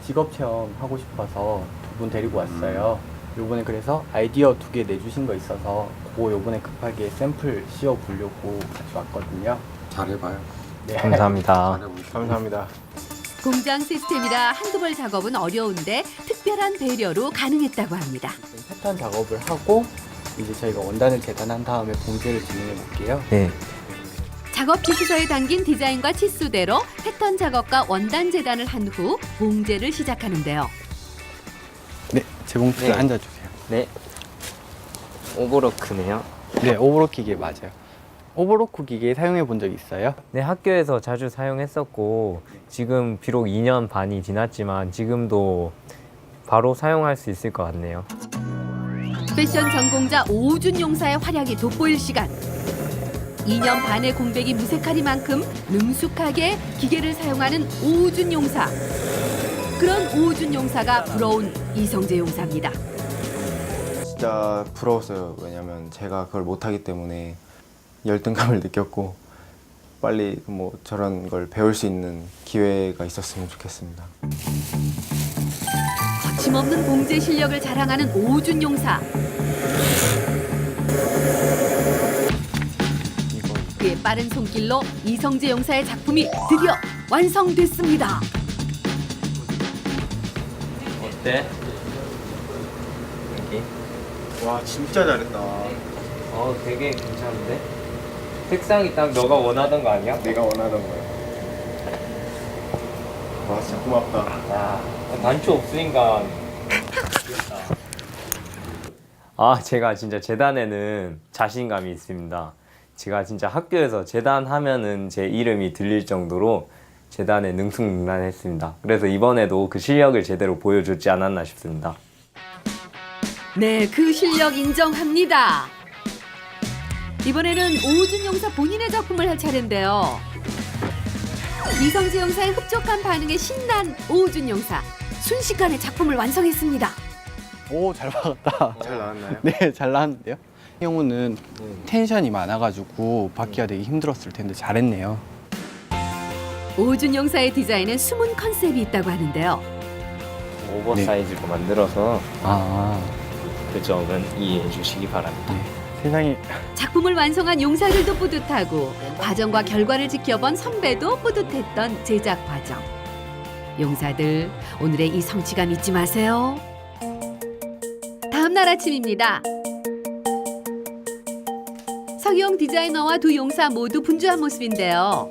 직업 체험 하고 싶어서 2분 데리고 왔어요. 요번에 그래서 아이디어 2개 내주신 거 있어서 그거 요번에 급하게 샘플 씌워 보려고 같이 왔거든요. 잘해봐요. 네. 감사합니다. 감사합니다. 공장 시스템이라 한두 벌 작업은 어려운데 특별한 배려로 가능했다고 합니다. 패턴 작업을 하고 이제 저희가 원단을 재단한 다음에 봉제를 진행해 볼게요. 네. 작업 지시서에 담긴 디자인과 치수대로 패턴 작업과 원단 재단을 한 후 봉제를 시작하는데요. 네, 제 봉투에 네. 앉아주세요. 네. 오버로크네요. 네, 오버로크 기계 맞아요. 오버로크 기계 사용해 본 적 있어요? 네, 학교에서 자주 사용했었고 지금 비록 2년 반이 지났지만 지금도 바로 사용할 수 있을 것 같네요. 패션 전공자 오우준 용사의 활약이 돋보일 시간. 2년 반의 공백이 무색하리만큼 능숙하게 기계를 사용하는 오우준 용사. 그런 오우준 용사가 부러운 이성재 용사입니다. 진짜 부러웠어요. 왜냐면 제가 그걸 못하기 때문에 열등감을 느꼈고 빨리 뭐 저런 걸 배울 수 있는 기회가 있었으면 좋겠습니다. 거침없는 봉제 실력을 자랑하는 오우준 용사. 그의 빠른 손길로 이성재 용사의 작품이 드디어 완성됐습니다. 어때? 여기? 와 진짜 잘했다. 되게 괜찮은데? 색상이 딱 너가 원하던 거 아니야? 내가 원하던 거야. 와 진짜 고맙다. 야, 단추 없으니까 제가 진짜 재단에는 자신감이 있습니다. 제가 진짜 학교에서 재단 하면은 제 이름이 들릴 정도로 재단에 능숙능란했습니다. 그래서 이번에도 그 실력을 제대로 보여줬지 않았나 싶습니다. 네, 그 실력 인정합니다. 이번에는 오우준 용사 본인의 작품을 할 차례인데요. 이성재 용사의 흡족한 반응에 신난 오우준 용사. 순식간에 작품을 완성했습니다. 오, 잘 박았다. 잘 나왔나요? 네, 잘 나왔는데요. 이 경우는 텐션이 많아가지고 받기가 되게 힘들었을 텐데 잘했네요. 오우준 용사의 디자인엔 숨은 컨셉이 있다고 하는데요. 오버사이즈로 만들어서 그 점은 이해해 주시기 바랍니다. 세상에 작품을 완성한 용사들도 뿌듯하고 과정과 결과를 지켜본 선배도 뿌듯했던 제작 과정. 용사들, 오늘의 이 성취감 잊지 마세요. 다음 날 아침입니다. 서기용 디자이너와 두 용사 모두 분주한 모습인데요.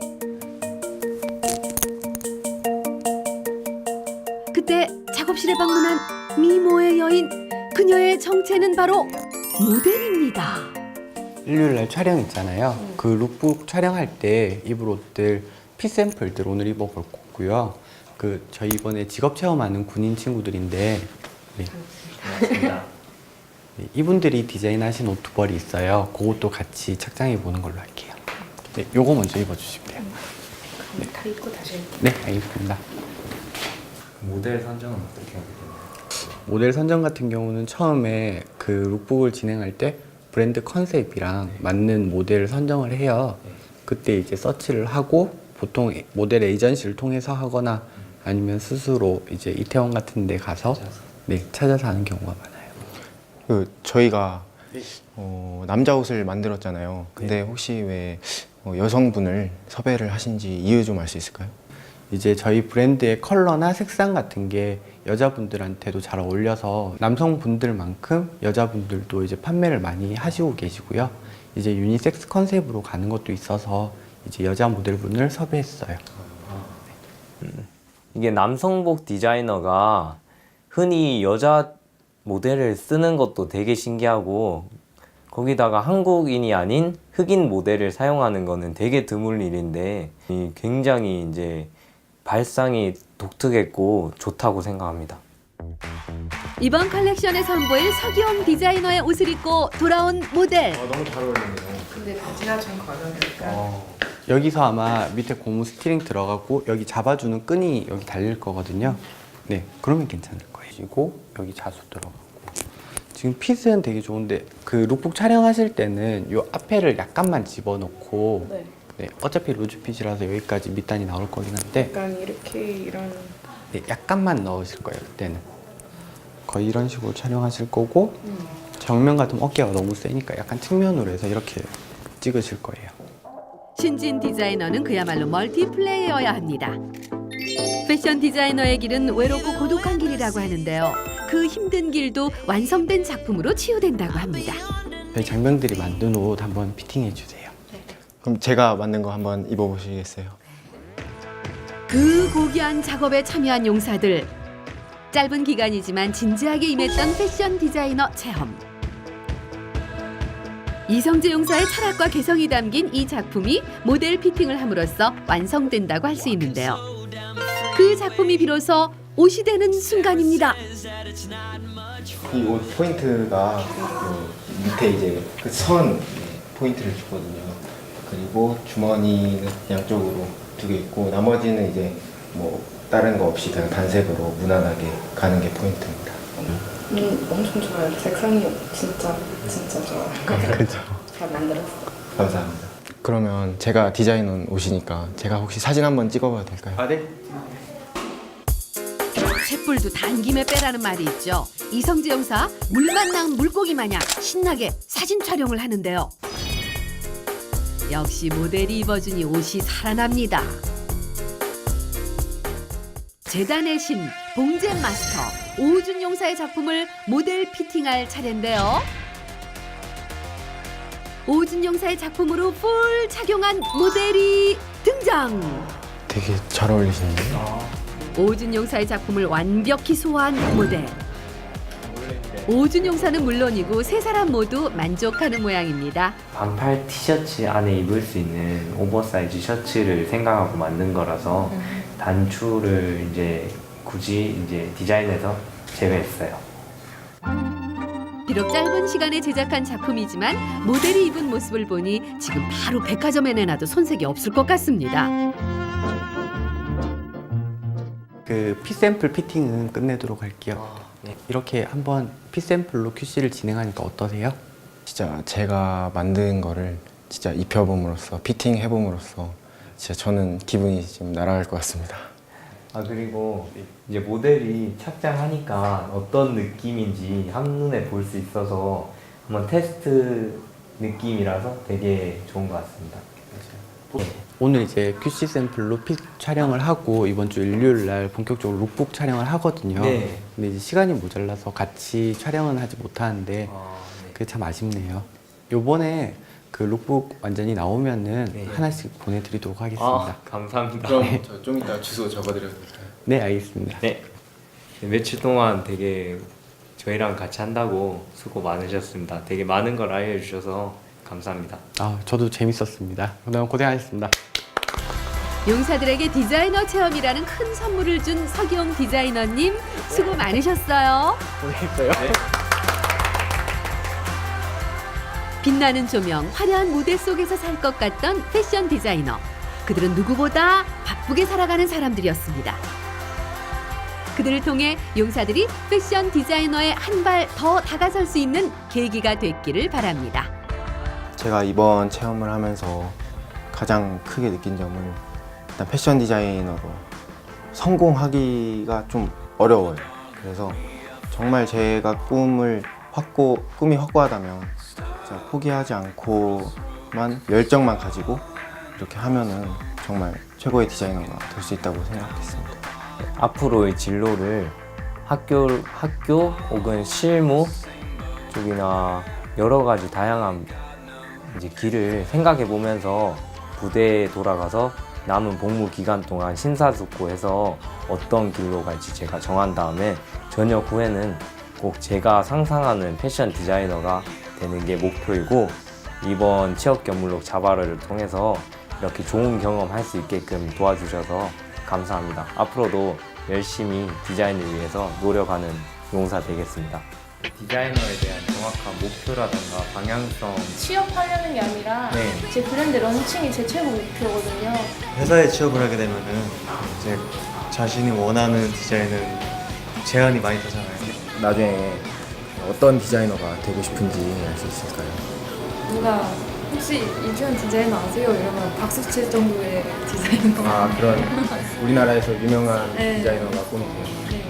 그때 작업실에 방문한 미모의 여인, 그녀의 정체는 바로 모델입니다. 일요일날 촬영 있잖아요. 그 룩북 촬영할 때 입을 옷들 핏 샘플들 오늘 입어볼 거고요. 그 저희 이번에 직업 체험하는 군인 친구들인데 네. 네, 이분들이 디자인하신 옷 두 벌이 있어요. 그것도 같이 착장해 보는 걸로 할게요. 네, 요거 먼저 입어주시면 돼요. 네. 다 입고 다시. 네, 알겠습니다. 모델 선정은 어떻게 하게 되나요? 모델 선정 같은 경우는 처음에 그 룩북을 진행할 때 브랜드 컨셉이랑 맞는 모델을 선정을 해요. 그때 이제 서치를 하고 보통 모델 에이전시를 통해서 하거나 아니면 스스로 이제 이태원 같은 데 가서 네, 찾아서 하는 경우가 많아요. 저희가 남자 옷을 만들었잖아요. 근데 혹시 왜 여성분을 섭외를 하신지 이유 좀 알 수 있을까요? 이제 저희 브랜드의 컬러나 색상 같은 게 여자분들한테도 잘 어울려서 남성분들만큼 여자분들도 이제 판매를 많이 하시고 계시고요. 이제 유니섹스 컨셉으로 가는 것도 있어서 이제 여자 모델분을 섭외했어요. 이게 남성복 디자이너가 흔히 여자 모델을 쓰는 것도 되게 신기하고 거기다가 한국인이 아닌 흑인 모델을 사용하는 거는 되게 드물 일인데 굉장히 이제 발상이 독특했고 좋다고 생각합니다. 이번 컬렉션에 선보일 서기용 디자이너의 옷을 입고 돌아온 모델. 너무 잘 어울리네요. 근데 바지가 좀 과격할까? 여기서 아마 밑에 고무 스티링 들어가고 여기 잡아주는 끈이 여기 달릴 거거든요. 네, 그러면 괜찮을 거예요. 그리고 여기 자수 들어가고 지금 핏은 되게 좋은데 그 룩북 촬영하실 때는 요 앞에를 약간만 집어넣고 네, 어차피 루즈핏이라서 여기까지 밑단이 나올 거긴 한데 약간 이렇게 이런 네, 약간만 넣으실 거예요. 그때는 거의 이런 식으로 촬영하실 거고 정면 같으면 어깨가 너무 세니까 약간 측면으로 해서 이렇게 찍으실 거예요. 신진 디자이너는 그야말로 멀티플레이어야 합니다. 패션 디자이너의 길은 외롭고 고독한 길이라고 하는데요. 그 힘든 길도 완성된 작품으로 치유된다고 합니다. 저희 장병들이 만든 옷 한번 피팅해 주세요. 그럼 제가 만든 거 한번 입어보시겠어요? 그 고귀한 작업에 참여한 용사들. 짧은 기간이지만 진지하게 임했던 패션 디자이너 체험. 이성재 용사의 철학과 개성이 담긴 이 작품이 모델 피팅을 함으로써 완성된다고 할 수 있는데요. 그 작품이 비로소 옷이 되는 순간입니다. 이 옷 포인트가 밑에 이제 그 선 포인트를 주거든요. 그리고 주머니는 양쪽으로 두 개 있고 나머지는 이제 뭐 다른 거 없이 그냥 단색으로 무난하게 가는 게 포인트입니다. 엄청 좋아요. 색상이 진짜 좋아요. 그렇죠. 잘 만들었어. 감사합니다. 그러면 제가 디자인한 옷이니까 제가 혹시 사진 한번 찍어봐도 될까요? 아, 네. 횃불도 단 김에 빼라는 말이 있죠. 이성재 용사 물만 나온 물고기 마냥 신나게 사진 촬영을 하는데요. 역시 모델이 입어주니 옷이 살아납니다. 재단의 신 봉제 마스터 오우준 용사의 작품을 모델 피팅할 차례인데요. 오우준 용사의 작품으로 풀 착용한 모델이 등장. 되게 잘 어울리시는데요? 오우준 용사의 작품을 완벽히 소화한 모델. 오우준 용사는 물론이고 세 사람 모두 만족하는 모양입니다. 반팔 티셔츠 안에 입을 수 있는 오버사이즈 셔츠를 생각하고 만든 거라서 단추를 이제 굳이 이제 디자인해서 제외했어요. 비록 짧은 시간에 제작한 작품이지만 모델이 입은 모습을 보니 지금 바로 백화점에 내놔도 손색이 없을 것 같습니다. 그 피샘플 피팅은 끝내도록 할게요. 네. 이렇게 한번 피샘플로 QC를 진행하니까 어떠세요? 진짜 제가 만든 거를 진짜 입혀봄으로써 피팅 해봄으로써 진짜 저는 기분이 지금 날아갈 것 같습니다. 아 그리고 이제 모델이 착장하니까 어떤 느낌인지 한눈에 볼 수 있어서 한번 테스트 느낌이라서 되게 좋은 것 같습니다. 오늘 이제 QC 샘플로 핏 촬영을 하고 이번 주 일요일 날 본격적으로 룩북 촬영을 하거든요. 네. 근데 이제 시간이 모자라서 같이 촬영은 하지 못하는데 그게 참 아쉽네요. 요번에 그 룩북 완전히 나오면은 하나씩 보내드리도록 하겠습니다. 감사합니다. 그럼 저 좀 이따 주소 적어드려도 될까요? 네, 알겠습니다. 네. 며칠 동안 되게 저희랑 같이 한다고 수고 많으셨습니다. 되게 많은 걸 알려주셔서 감사합니다. 아, 저도 재밌었습니다. 너무 고생하셨습니다. 용사들에게 디자이너 체험이라는 큰 선물을 준 서기용 디자이너님 수고 많으셨어요. 고생했어요. 빛나는 조명, 화려한 무대 속에서 살 것 같던 패션 디자이너. 그들은 누구보다 바쁘게 살아가는 사람들이었습니다. 그들을 통해 용사들이 패션 디자이너에 한 발 더 다가설 수 있는 계기가 됐기를 바랍니다. 제가 이번 체험을 하면서 가장 크게 느낀 점은 일단 패션 디자이너로 성공하기가 좀 어려워요. 그래서 정말 제가 꿈이 확고하다면 진짜 포기하지 않고만 열정만 가지고 이렇게 하면은 정말 최고의 디자이너가 될 수 있다고 생각했습니다. 앞으로의 진로를 학교 혹은 실무 쪽이나 여러 가지 다양한 이제 길을 생각해 보면서 부대에 돌아가서 남은 복무 기간 동안 심사숙고해서 어떤 길로 갈지 제가 정한 다음에 전역 후에는 꼭 제가 상상하는 패션 디자이너가 되는 게 목표이고 이번 취업 견문록 자바를 통해서 이렇게 좋은 경험 할 수 있게끔 도와주셔서 감사합니다. 앞으로도 열심히 디자인을 위해서 노력하는 용사 되겠습니다. 디자이너에 대한 정확한 목표라든가 방향성 취업하려는 게 아니라 네. 제 브랜드 런칭이 제 최고 목표거든요. 회사에 취업을 하게 되면은 이제 자신이 원하는 디자인은 제한이 많이 되잖아요. 나중에 어떤 디자이너가 되고 싶은지 알 수 있을까요? 누가 혹시 이주연 디자이너 아세요? 이러면 박수 칠 정도의 디자이너. 아, 그런 우리나라에서 유명한 네. 디자이너가 꿈이에요. 네.